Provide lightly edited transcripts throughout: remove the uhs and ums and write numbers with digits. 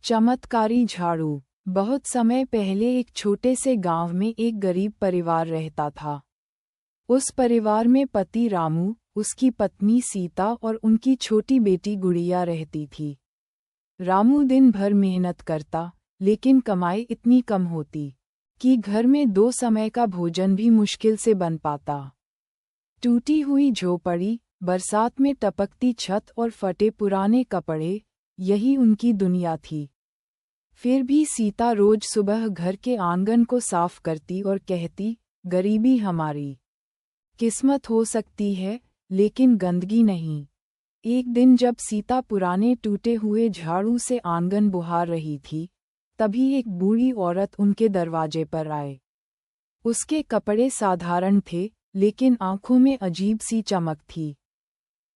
चमत्कारी झाड़ू। बहुत समय पहले एक छोटे से गांव में एक गरीब परिवार रहता था। उस परिवार में पति रामू, उसकी पत्नी सीता और उनकी छोटी बेटी गुड़िया रहती थी। रामू दिन भर मेहनत करता, लेकिन कमाई इतनी कम होती कि घर में 2 समय का भोजन भी मुश्किल से बन पाता। टूटी हुई झोपड़ी, बरसात में टपकती छत और फटे पुराने कपड़े, यही उनकी दुनिया थी। फिर भी सीता रोज सुबह घर के आंगन को साफ करती और कहती, गरीबी हमारी किस्मत हो सकती है, लेकिन गंदगी नहीं। एक दिन जब सीता पुराने टूटे हुए झाड़ू से आंगन बुहार रही थी, तभी एक बूढ़ी औरत उनके दरवाजे पर आए। उसके कपड़े साधारण थे, लेकिन आंखों में अजीब सी चमक थी।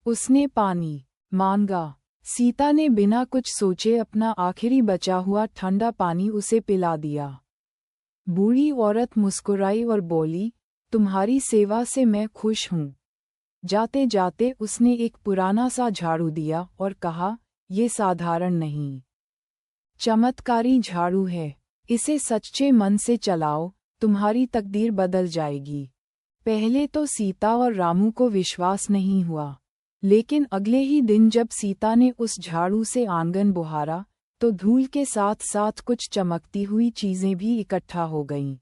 उसने पानी मांगा। सीता ने बिना कुछ सोचे अपना आखिरी बचा हुआ ठंडा पानी उसे पिला दिया। बूढ़ी औरत मुस्कुराई और बोली, तुम्हारी सेवा से मैं खुश हूँ। जाते जाते उसने एक पुराना सा झाड़ू दिया और कहा, ये साधारण नहीं, चमत्कारी झाड़ू है। इसे सच्चे मन से चलाओ, तुम्हारी तकदीर बदल जाएगी। पहले तो सीता और रामू को विश्वास नहीं हुआ, लेकिन अगले ही दिन जब सीता ने उस झाड़ू से आंगन बुहारा, तो धूल के साथ साथ कुछ चमकती हुई चीजें भी इकट्ठा हो गईं।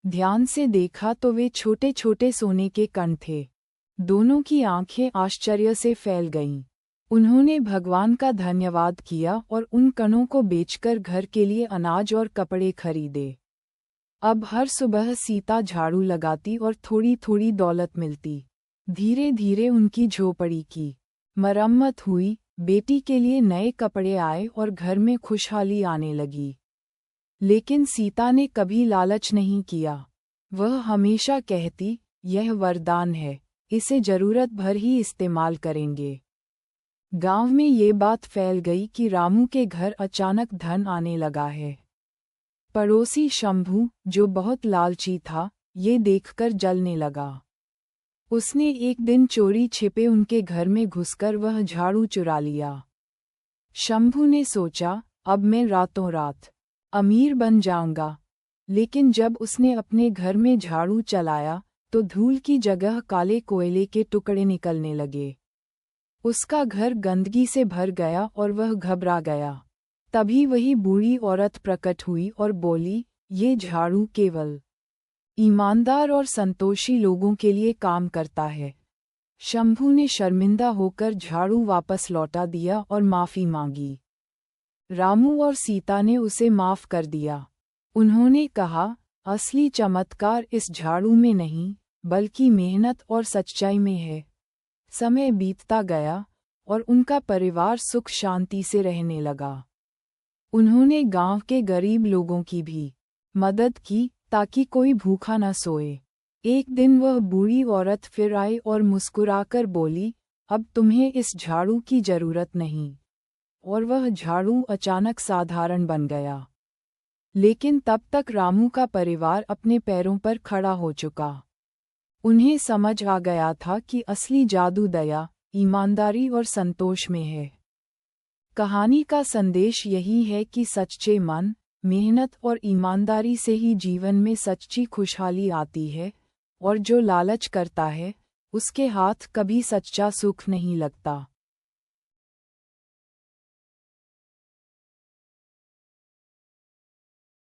ध्यान से देखा तो वे छोटे छोटे सोने के कण थे। दोनों की आंखें आश्चर्य से फैल गईं। उन्होंने भगवान का धन्यवाद किया और उन कणों को बेचकर घर के लिए अनाज और कपड़े खरीदे। अब हर सुबह सीता झाड़ू लगाती और थोड़ी थोड़ी दौलत मिलती। धीरे धीरे उनकी झोपड़ी की मरम्मत हुई, बेटी के लिए नए कपड़े आए और घर में खुशहाली आने लगी। लेकिन सीता ने कभी लालच नहीं किया। वह हमेशा कहती, यह वरदान है, इसे जरूरत भर ही इस्तेमाल करेंगे। गांव में ये बात फैल गई कि रामू के घर अचानक धन आने लगा है। पड़ोसी शंभू, जो बहुत लालची था, ये देखकर जलने लगा। उसने एक दिन चोरी छिपे उनके घर में घुसकर वह झाड़ू चुरा लिया। शंभू ने सोचा, अब मैं रातों रात अमीर बन जाऊंगा। लेकिन जब उसने अपने घर में झाड़ू चलाया, तो धूल की जगह काले कोयले के टुकड़े निकलने लगे। उसका घर गंदगी से भर गया और वह घबरा गया। तभी वही बूढ़ी औरत प्रकट हुई और बोली, ये झाड़ू केवल ईमानदार और संतोषी लोगों के लिए काम करता है। शंभू ने शर्मिंदा होकर झाड़ू वापस लौटा दिया और माफी मांगी। रामू और सीता ने उसे माफ कर दिया। उन्होंने कहा, असली चमत्कार इस झाड़ू में नहीं, बल्कि मेहनत और सच्चाई में है। समय बीतता गया और उनका परिवार सुख शांति से रहने लगा। उन्होंने गांव के गरीब लोगों की भी मदद की, ताकि कोई भूखा न सोए। एक दिन वह बूढ़ी औरत फिर आई और मुस्कुराकर बोली, अब तुम्हें इस झाड़ू की जरूरत नहीं। और वह झाड़ू अचानक साधारण बन गया। लेकिन तब तक रामू का परिवार अपने पैरों पर खड़ा हो चुका। उन्हें समझ आ गया था कि असली जादू दया, ईमानदारी और संतोष में है। कहानी का संदेश यही है कि सच्चे मन, मेहनत और ईमानदारी से ही जीवन में सच्ची खुशहाली आती है, और जो लालच करता है, उसके हाथ कभी सच्चा सुख नहीं लगता।